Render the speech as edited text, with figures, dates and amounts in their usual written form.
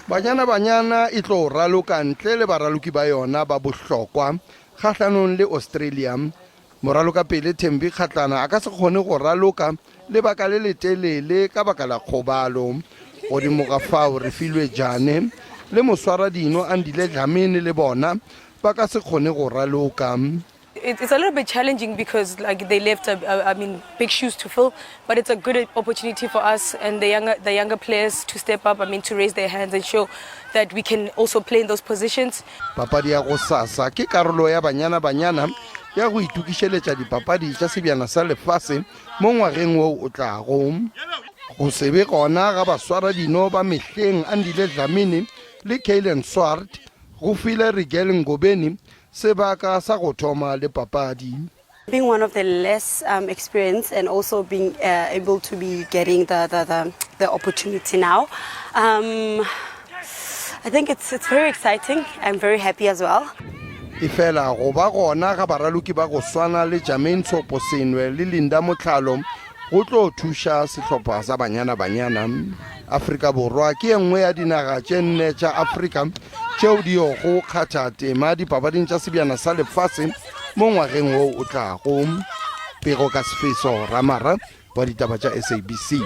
Banyana Banyana e tlo raloka ntle le baraloki ba yona ba bohlokwa kgahlanong le Australia. Moraloka pele Thembi Kgatlana a ka se kgone go raloka lebaka le letelele ka baka la kgobalo. Godimo ga fao re filwe jane le moswara dino Andile Dlamini le bona ba ka se kgone go raloka. It's a little bit challenging because they left big shoes to fill, but it's a good opportunity for us and the younger players to step up, to raise their hands and show that we can also play in those positions. Papadi ya go sasa ke karolo ya Banyana Banyana ya go itukiseletsa dipapadi tša sebjana sa lefatshe mo ngwageng wo o tlago. Go sebe gona ga baswara dino ba mehleng Andile Dlamini le Kaylen Swart go file Rigel Ngobeni sebaka sa go thoma le papadi. Being one of the less experienced and also being able to be getting the opportunity now, I think it's very exciting. I'm very happy as well. Ifela go ba gona ga baraloki ba go swana le Jermaine Tsoposenwe le Linda Motlhalo go tlo thusha sehlopha sa Banyana Banyana. Afrika Borwa ke enngwe ya dinaga tše nne tša Afrika tšeo di yo go kgatha tema dipapading tša sebjana sa lefatshe mo ngwageng wo o tlago. Pero ka Sefeso Ramara wa ditaba tša SABC.